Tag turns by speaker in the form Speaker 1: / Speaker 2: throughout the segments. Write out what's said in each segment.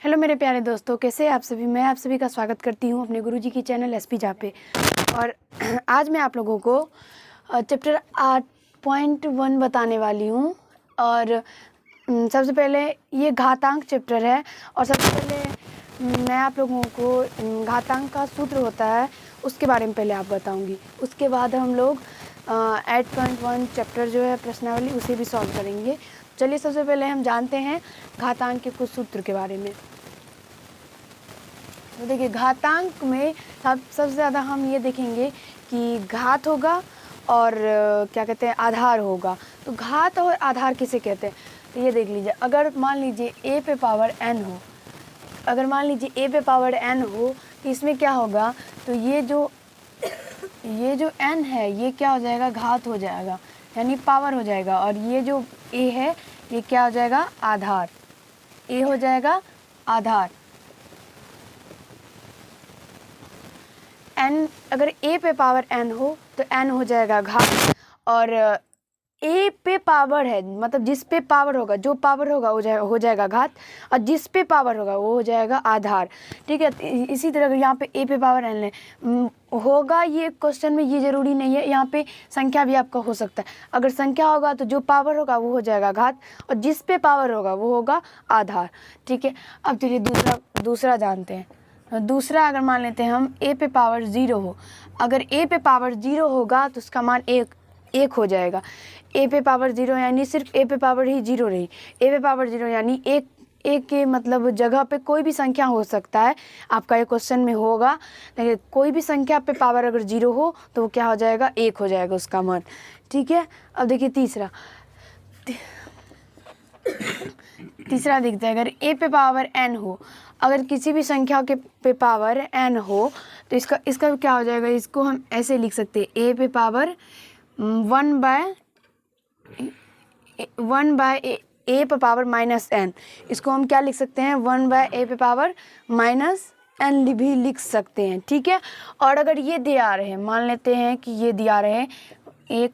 Speaker 1: Hello मेरे प्यारे दोस्तों, कैसे हैं आप सभी। मैं आप सभी का स्वागत करती हूं अपने गुरुजी की चैनल एसपी जा पे। और आज मैं आप लोगों को चैप्टर 8.1 बताने वाली हूं। और सबसे पहले ये घातांक चैप्टर है। और सबसे पहले मैं आप लोगों को घातांक का सूत्र होता है उसके बारे में पहले आप बताऊंगी। उसके बाद हम लोग 8.1 चैप्टर जो है प्रश्नावली उसे भी सॉल्व करेंगे। चलिए सबसे पहले हम जानते हैं घातांक के कुछ सूत्र के बारे में। तो देखिए, घातांक में सबसे ज़्यादा हम ये देखेंगे कि घात होगा और क्या कहते हैं आधार होगा। तो घात और आधार किसे कहते हैं, तो ये देख लीजिए। अगर मान लीजिए a पे पावर n हो, अगर मान लीजिए a पे पावर n हो तो इसमें क्या होगा, तो ये जो n है ये क्या हो जाएगा, घात हो जाएगा यानी पावर हो जाएगा। और ये जो a है ये क्या हो जाएगा, आधार। a हो जाएगा आधार। n अगर a पे पावर n हो तो n हो जाएगा घात। और a पे पावर है मतलब जिस पे पावर होगा, जो पावर होगा हो जाएगा घात, और जिस पे पावर होगा वो हो जाएगा आधार। ठीक है। इसी तरह यहाँ पे a पे पावर n है होगा, ये क्वेश्चन में ये ज़रूरी नहीं है, यहाँ पे संख्या भी आपका हो सकता है। अगर संख्या होगा तो जो पावर होगा वो हो जाएगा घात, और जिस पे पावर होगा वो होगा आधार। ठीक है। अब चलिए दूसरा जानते हैं। दूसरा अगर मान लेते हैं हम a पे पावर 0 हो, अगर a पे पावर 0 होगा तो उसका मान एक हो जाएगा। a पे पावर 0 यानी सिर्फ a पे पावर ही 0 रही। a पे पावर 0 यानी एक के मतलब जगह पे कोई भी संख्या हो सकता है। आपका ये क्वेश्चन में होगा, लेकिन कोई भी संख्या पे पावर अगर 0 हो तो वो क्या हो जाएगा, 1 हो जाएगा उसका मान। ठीक है। अब देखिए तीसरा दिखता है। अगर a पे पावर n हो, अगर किसी भी संख्या के पे पावर n हो तो इसका क्या हो जाएगा, इसको हम ऐसे लिख सकते हैं a पे पावर 1 बाय a पे पावर माइनस n। इसको हम क्या लिख सकते हैं, 1 बाय a पे पावर माइनस n भी लिख सकते हैं। ठीक है। और अगर ये दिया रहे, मान लेते हैं कि ये दिया रहे 1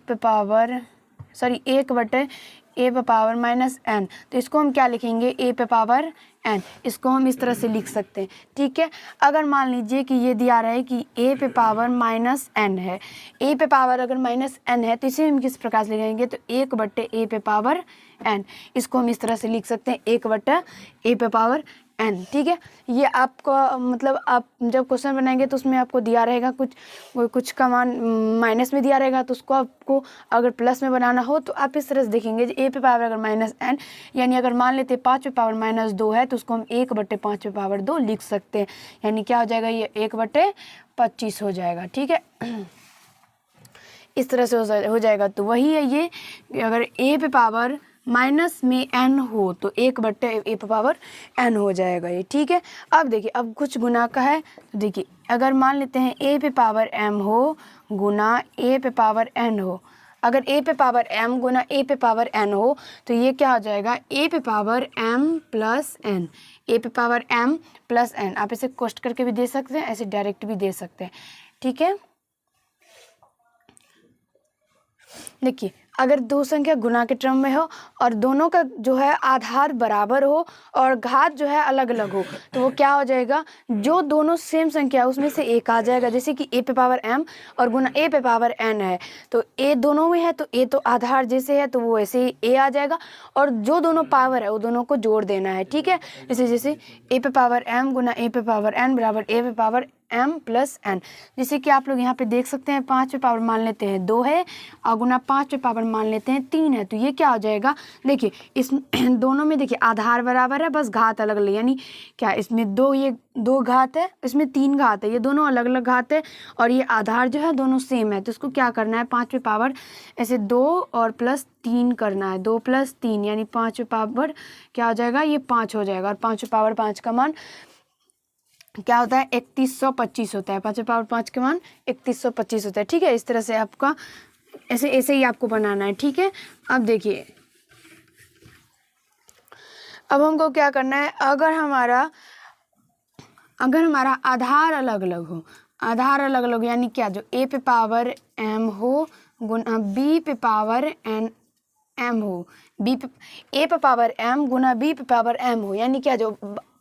Speaker 1: बटे a पे पावर माइनस n, तो इसको हम क्या लिखेंगे, a पे पावर n। इसको हम इस तरह से लिख सकते हैं। ठीक है। अगर मान लीजिए कि ये दिया रहा है कि a पे पावर माइनस n है, a पे पावर अगर माइनस n है तो इसे हम किस प्रकार से लिखेंगे, तो 1 बटे a पे पावर n। इसको हम इस तरह से लिख सकते हैं, 1 बटा a पे पावर n। ठीक है। ये आपका मतलब आप जब क्वेश्चन बनाएंगे तो उसमें आपको दिया रहेगा कुछ का मान माइनस में दिया रहेगा, तो उसको आपको अगर प्लस में बनाना हो तो आप इस तरह से देखेंगे a पे पावर अगर माइनस n, यानी अगर मान लेते 5 पे पावर माइनस 2 है तो उसको हम 1 बटे 5 पे पावर 2 लिख सकते हैं। यानी क्या हो जाएगा, ये 1 बटे 25 हो जाएगा। ठीक है। इस तरह से हो जाएगा। तो वही है ये, अगर a पे पावर माइनस में n हो तो 1 बट्टे a पे पावर n हो जाएगा ये। ठीक है। अब देखिए, अब कुछ गुना का है। तो देखिए, अगर मान लेते हैं a पे पावर m हो गुना a पे पावर n हो, अगर a पे पावर m गुना a पे पावर n हो तो ये क्या हो जाएगा, a पे power m plus n। a पे पावर m प्लस n, आप इसे कोष्ट करके भी दे सकते हैं, ऐसे डायरेक्ट भी दे सकते हैं। ठीक है। देखिए, अगर दो संख्या गुना के क्रम में हो और दोनों का जो है आधार बराबर हो और घात जो है अलग अलग हो, तो वो क्या हो जाएगा, जो दोनों सेम संख्या है उसमें से एक आ जाएगा। जैसे कि a पे पावर m और गुना a पे पावर n है, तो a दोनों में है तो a तो आधार जैसे है तो वो ऐसे ही a आ जाएगा, और जो दोनों पावर है वो दोनों को जोड़ देना है। ठीक है। जैसे a पे पावर m गुना a पे पावर n बराबर a पे पावर m प्लस n। जैसे कि आप लोग यहाँ पे देख सकते हैं 5 पे पावर मान लेते हैं 2 है और गुना 5 पे पावर मान लेते हैं 3 है, तो ये क्या हो जाएगा, देखिए इस दोनों में देखिए आधार बराबर है, बस घात अलग अलग। यानी क्या, इसमें ये 2 घात है, इसमें 3 घात है, ये दोनों अलग अलग घात है और ये आधार जो है दोनों सेम है। तो इसको क्या करना है, 5 पे पावर ऐसे 2 और प्लस 3 करना है, 2 प्लस 3 यानी 5 पे पावर क्या हो जाएगा, ये 5 हो जाएगा। और 5 पे पावर 5 का मान क्या होता है, 3125 होता है। 5 पे पावर 5 के मान 3125 होता है। ठीक है। इस तरह से आपका ऐसे ही आपको बनाना है। ठीक है। अब देखिए, अब हमको क्या करना है, अगर हमारा आधार अलग अलग हो, आधार अलग अलग यानी क्या, जो a पे पावर m हो गुना b पे पावर n m हो, a पे पावर m गुना b पे पावर m हो, यानी क्या, जो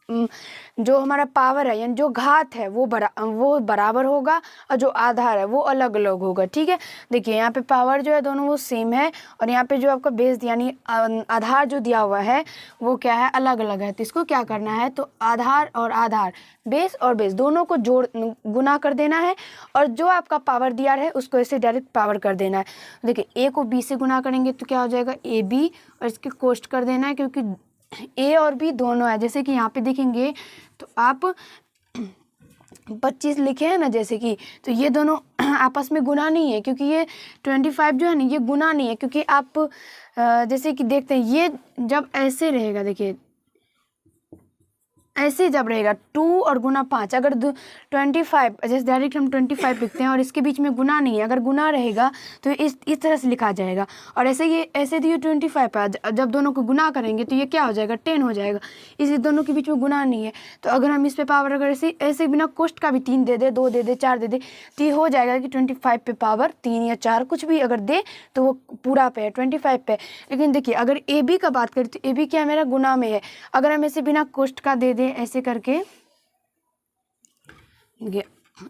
Speaker 1: जो हमारा पावर है यानी जो घात है वो बराबर होगा और जो आधार है वो अलग अलग होगा। ठीक है, देखिए यहाँ पे पावर जो है दोनों वो सेम है और यहाँ पे जो आपका बेस यानी आधार जो दिया हुआ है वो क्या है, अलग अलग है। तो इसको क्या करना है, तो आधार और आधार, बेस और बेस दोनों को गुना कर देना है और जो आपका पावर दिया है उसको ऐसे डायरेक्ट पावर कर देना है। देखिए ए को बी से गुना करेंगे तो क्या हो जाएगा, ए बी, और इसके कोष्ट कर देना है क्योंकि ए और बी दोनों है। जैसे कि यहाँ पे देखेंगे तो आप 25 लिखे हैं ना जैसे कि, तो ये दोनों आपस में गुना नहीं है क्योंकि ये 25 जो है ना ये गुना नहीं है क्योंकि आप जैसे कि देखते हैं ये जब ऐसे रहेगा, देखिए ऐसे जब रहेगा 2 और गुना 5, अगर 25 जैसे डायरेक्ट हम 25 लिखते हैं और इसके बीच में गुना नहीं है, अगर गुना रहेगा तो इस तरह से लिखा जाएगा। और ऐसे तो ये 25 है, जब दोनों को गुना करेंगे तो ये क्या हो जाएगा, 10 हो जाएगा, इसलिए दोनों के बीच में गुना नहीं है। तो अगर हम इस पे पावर अगर ऐसे बिना कोष्ट का भी 3 दे दे, 2 दे दे, 4 दे दे, तो ये हो जाएगा कि 25 पे पावर 3 या 4 कुछ भी अगर दे तो वो पूरा पे है, 25 पे। लेकिन देखिए अगर ए बी का बात करें तो ए बी क्या मेरा गुना में है, अगर हम ऐसे बिना कोष्ट का दे ऐसे करके,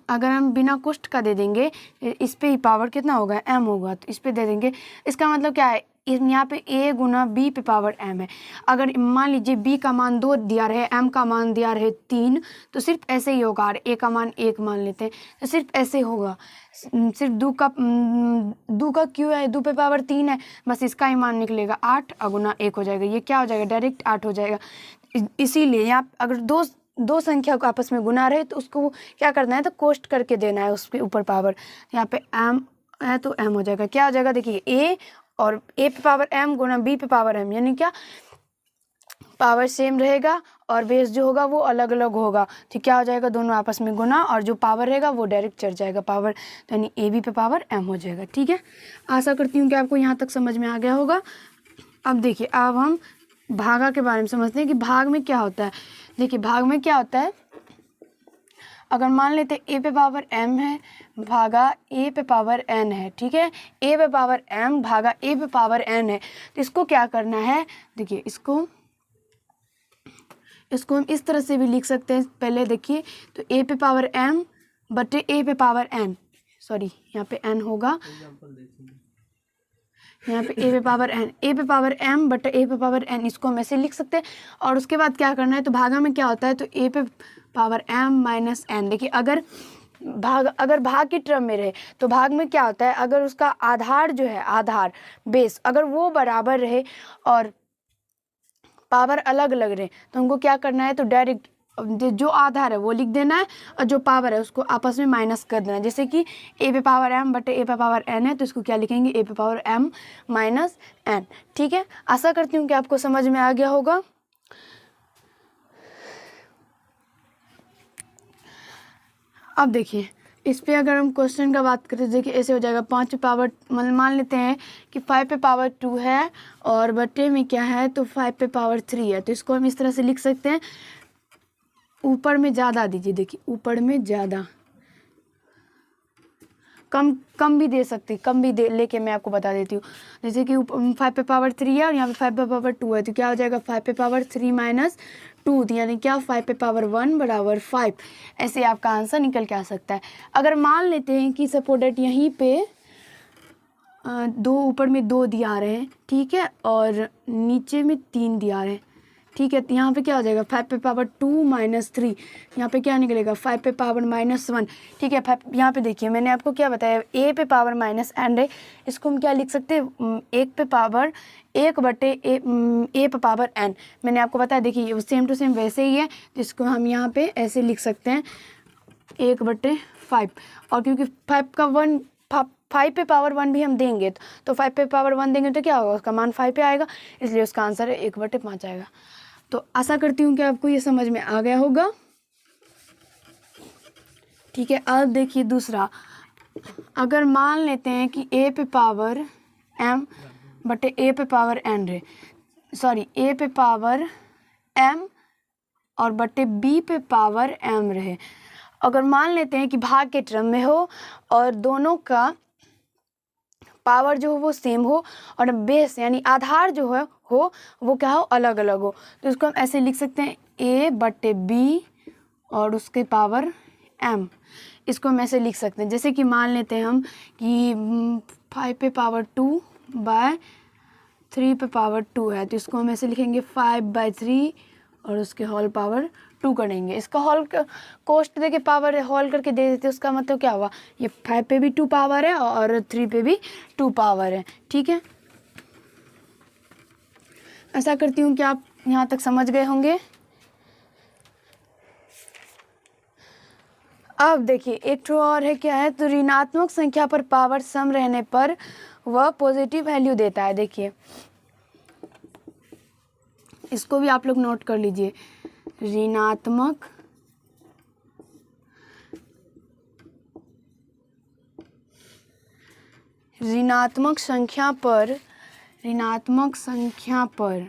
Speaker 1: अगर हम बिना कोष्ट का दे देंगे इस पे ही पावर कितना होगा, m होगा, तो इस पे दे देंगे। इसका मतलब क्या है, यहाँ पे a गुना b पे पावर m है। अगर मान लीजिए b का मान 2 दिया रहे, m का मान दिया रहे 3, तो सिर्फ ऐसे ही होगा। और a का मान 1 मान लेते हैं तो सिर्फ ऐसे होगा, सिर्फ 2 का क्यों है, 2 पे पावर 3 है, बस इसका ही मान निकलेगा 8 गुना 1 हो जाएगा, ये क्या हो जाएगा, डायरेक्ट 8 हो जाएगा। इसीलिए यहाँ अगर दो संख्या को आपस में गुना रहे तो उसको क्या करना है, तो कोष्ट करके देना है उसके ऊपर पावर। यहाँ पे m है तो m हो जाएगा, क्या हो जाएगा, देखिए a और a पे पावर m गुना b पे पावर m, यानी क्या पावर सेम रहेगा और बेस जो होगा वो अलग अलग होगा। तो क्या हो जाएगा, दोनों आपस में गुना और जो पावर रहेगा वो डायरेक्ट चढ़ जाएगा पावर, तो यानी ए बी पे पावर m हो जाएगा। ठीक है, आशा करती हूँ कि आपको यहाँ तक समझ में आ गया होगा। अब देखिए अब हम भागा के बारे में समझते हैं कि भाग में क्या होता है। देखिए भाग में क्या होता है, अगर मान लेते ए पे पावर m है भागा ए पे पावर n है, ठीक है, ए पे पावर m भागा ए पे पावर n है, तो इसको क्या करना है, देखिए इसको हम इस तरह से भी लिख सकते हैं। पहले देखिए तो ए पे पावर m बटे ए पे पावर n, सॉरी यहाँ पे n होगा, यहाँ पे ए पे पावर m बटा ए पे पावर n, इसको हम ऐसे लिख सकते हैं। और उसके बाद क्या करना है, तो भागा में क्या होता है, तो ए पे पावर m माइनस n। देखिए अगर भाग की टर्म में रहे तो भाग में क्या होता है, अगर उसका आधार जो है, आधार बेस अगर वो बराबर रहे और पावर अलग अलग रहे तो हमको क्या करना है, तो डायरेक्ट जो आधार है वो लिख देना है और जो पावर है उसको आपस में माइनस कर देना है। जैसे कि ए पे पावर m बटे ए पे पावर n है तो इसको क्या लिखेंगे, ए पे पावर m माइनस n। ठीक है, आशा करती हूँ कि आपको समझ में आ गया होगा। अब देखिए इस पे अगर हम क्वेश्चन का बात करें तो देखिए ऐसे हो जाएगा, 5 पे पावर मान लेते हैं कि 5 पे पावर 2 है और बटे में क्या है, तो 5 पे पावर 3 है, तो इसको हम इस तरह से लिख सकते हैं। ऊपर में ज़्यादा दीजिए, देखिए ऊपर में ज़्यादा, कम भी दे सकते, कम भी दे लेके मैं आपको बता देती हूँ। जैसे कि 5 पे पावर 3 है और यहाँ पे 5 पे पावर 2 है, तो क्या हो जाएगा 5 पे पावर 3 माइनस 2, यानी क्या 5 पे पावर 1 बराबर 5। ऐसे आपका आंसर निकल के आ सकता है। अगर मान लेते हैं कि सपोर्टेड यहीं पे 2 ऊपर में 2 दिया रहे हैं, ठीक है, और नीचे में 3 दिया रहे हैं, ठीक है, तो यहाँ पे क्या हो जाएगा 5 पे पावर 2 माइनस 3, यहाँ पे क्या निकलेगा 5 पे पावर माइनस 1। ठीक है, 5 यहाँ पे देखिए मैंने आपको क्या बताया, ए पे पावर माइनस n है, इसको हम क्या लिख सकते हैं, 1 पे पावर 1 बटे ए पे पावर n। मैंने आपको बताया, देखिए ये सेम टू सेम वैसे ही है, जिसको हम यहाँ पे ऐसे लिख सकते हैं 1 बटे 5। और क्योंकि 5 पे पावर 1 भी हम देंगे तो 5 पे पावर 1 देंगे तो क्या होगा, उसका मान 5 पे आएगा, इसलिए उसका आंसर है 1 बटे 5 आएगा। तो आशा करती हूँ कि आपको ये समझ में आ गया होगा। ठीक है, अब देखिए दूसरा, अगर मान लेते हैं कि ए पे पावर m बटे ए पे पावर n रहे, सॉरी ए पे पावर m और बटे b पे पावर m रहे। अगर मान लेते हैं कि भाग के टर्म में हो और दोनों का पावर जो हो वो सेम हो और बेस यानी आधार जो है हो वो क्या हो, अलग अलग हो, तो इसको हम ऐसे लिख सकते हैं a/b और उसके पावर m। इसको हम ऐसे लिख सकते हैं, जैसे कि मान लेते हैं हम कि 5 पे पावर 2/3 पे पावर 2 है, तो इसको हम ऐसे लिखेंगे 5/3 और उसके होल पावर 2 करेंगे। इसका होल कोष्ट देके पावर होल करके दे देते, उसका मतलब क्या हुआ, ये 5 पे भी 2 पावर है और 3 पे भी 2 पावर है। ठीक है, ऐसा करती हूँ कि आप यहाँ तक समझ गए होंगे। अब देखिए एक ठो और है, क्या है, तो ऋणात्मक संख्या पर पावर सम रहने पर वह पॉजिटिव वैल्यू देता है। देखिए इसको भी आप लोग नोट कर लीजिए, ऋणात्मक संख्या पर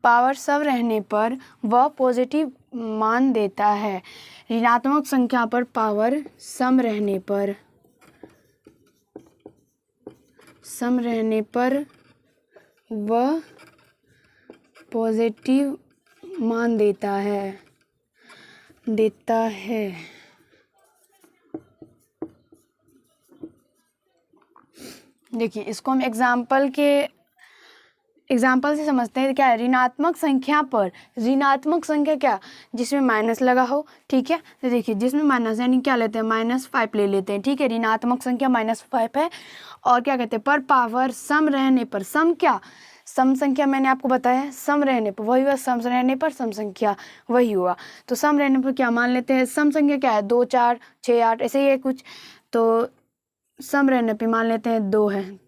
Speaker 1: पावर सम रहने पर वह पॉजिटिव मान देता है। ऋणात्मक संख्या पर पावर सम रहने पर वह पॉजिटिव मान देता है। देखिए इसको हम एग्जाम्पल से समझते हैं। क्या है, ऋणात्मक संख्या क्या, जिसमें माइनस लगा हो। ठीक है, तो देखिए जिसमें माइनस यानी क्या लेते हैं, -5 ले लेते हैं। ठीक है, ऋणात्मक संख्या -5 है और क्या कहते हैं, पर पावर सम रहने पर, सम संख्या मैंने आपको बताया सम रहने पर वही हुआ, सम रहने पर सम संख्या वही हुआ। तो सम रहने पर क्या मान लेते हैं, सम संख्या क्या है, 2 4 6 8 ऐसे ही है कुछ, तो सम रहने पे मान लेते हैं 2 है।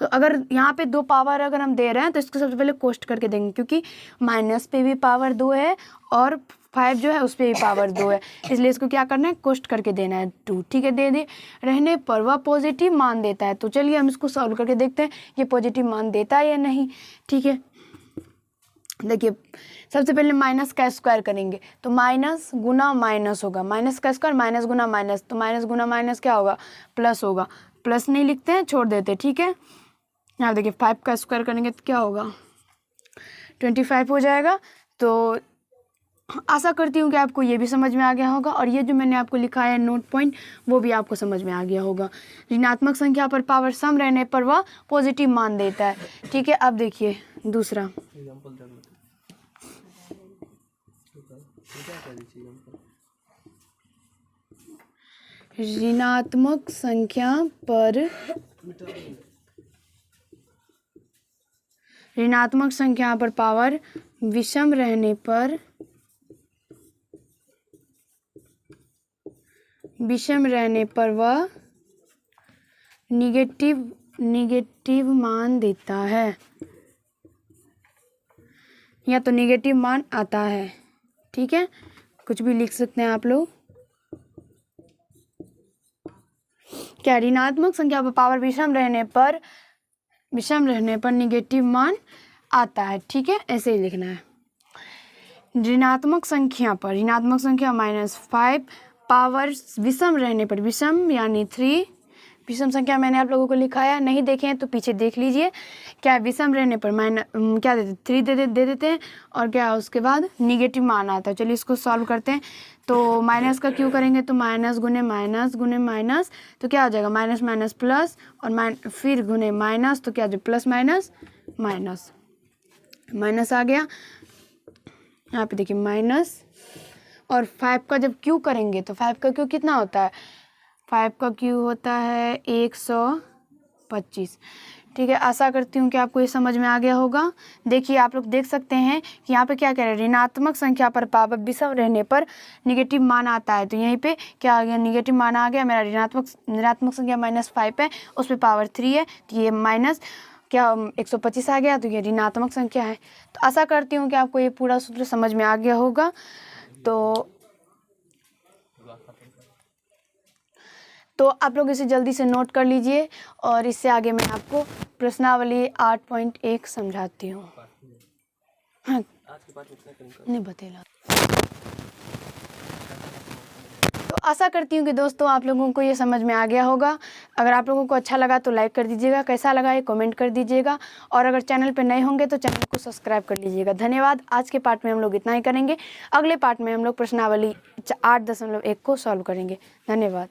Speaker 1: तो अगर यहाँ पे 2 पावर अगर हम दे रहे हैं तो इसको सबसे पहले कोष्ट करके देंगे, क्योंकि माइनस पे भी पावर 2 है और 5 जो है उस पर भी पावर 2 है, इसलिए इसको क्या करना है, कोष्ट करके देना है 2। ठीक है, दे रहने पर वह पॉजिटिव मान देता है। तो चलिए हम इसको सॉल्व करके देखते हैं ये पॉजिटिव मान देता है या नहीं। ठीक है, देखिए सबसे पहले माइनस का स्क्वायर करेंगे तो माइनस गुना माइनस होगा, माइनस का स्क्वायर माइनस गुना माइनस, तो माइनस गुना माइनस क्या होगा, प्लस होगा। प्लस नहीं लिखते हैं, छोड़ देते हैं। ठीक है, यहाँ देखिए 5 का स्क्वायर करेंगे तो क्या होगा, 25 हो जाएगा। तो आशा करती हूँ कि आपको ये भी समझ में आ गया होगा और ये जो मैंने आपको लिखा है नोट पॉइंट वो भी आपको समझ में आ गया होगा। ऋणात्मक संख्या पर पावर सम रहने पर वह पॉजिटिव मान देता है। ठीक है, अब देखिए दूसरा, ऋणात्मक संख्या पर पावर विषम रहने पर वह निगेटिव मान देता है, या तो निगेटिव मान आता है। ठीक है, कुछ भी लिख सकते हैं आप लोग। क्या, ऋणात्मक संख्या पर पावर विषम रहने पर निगेटिव मान आता है। ठीक है, ऐसे ही लिखना है। ऋणात्मक संख्या -5 पावर विषम रहने पर, विषम यानी 3, विषम संख्या मैंने आप लोगों को लिखाया, नहीं देखे हैं तो पीछे देख लीजिए। क्या विषम रहने पर क्या देते, 3 दे देते हैं और क्या उसके बाद निगेटिव मान आता है। चलिए इसको सॉल्व करते हैं। तो माइनस का क्यों करेंगे, तो माइनस गुने माइनस तो क्या हो जाएगा, माइनस माइनस प्लस और फिर गुने माइनस, तो क्या हो जाएगा, प्लस माइनस आ गया। यहाँ पे देखिए माइनस और 5 का जब क्यू करेंगे तो 5 का क्यू कितना होता है, 5 का क्यू होता है 125। ठीक है, आशा करती हूँ कि आपको ये समझ में आ गया होगा। देखिए आप लोग देख सकते हैं कि यहाँ पे क्या कह रहे हैं, ऋणात्मक संख्या पर पावर विषम रहने पर निगेटिव मान आता है। तो यहीं पे क्या आ गया, निगेटिव मान आ गया। मेरा ऋणात्मक संख्या -5 है, उस पर पावर 3 है, तो ये माइनस क्या 125 आ गया, तो ये ऋणात्मक संख्या है। तो आशा करती हूँ कि आपको ये पूरा सूत्र समझ में आ गया होगा। तो आप लोग इसे जल्दी से नोट कर लीजिए और इससे आगे मैं आपको प्रश्नावली 8.1 समझाती हूँ। हाँ नहीं बतेला। तो आशा करती हूँ कि दोस्तों आप लोगों को ये समझ में आ गया होगा। अगर आप लोगों को अच्छा लगा तो लाइक कर दीजिएगा, कैसा लगा ये कमेंट कर दीजिएगा, और अगर चैनल पे नए होंगे तो चैनल को सब्सक्राइब कर लीजिएगा। धन्यवाद। आज के पार्ट में हम लोग इतना ही करेंगे। अगले पार्ट में हम लोग प्रश्नावली 8.1 को सॉल्व करेंगे। धन्यवाद।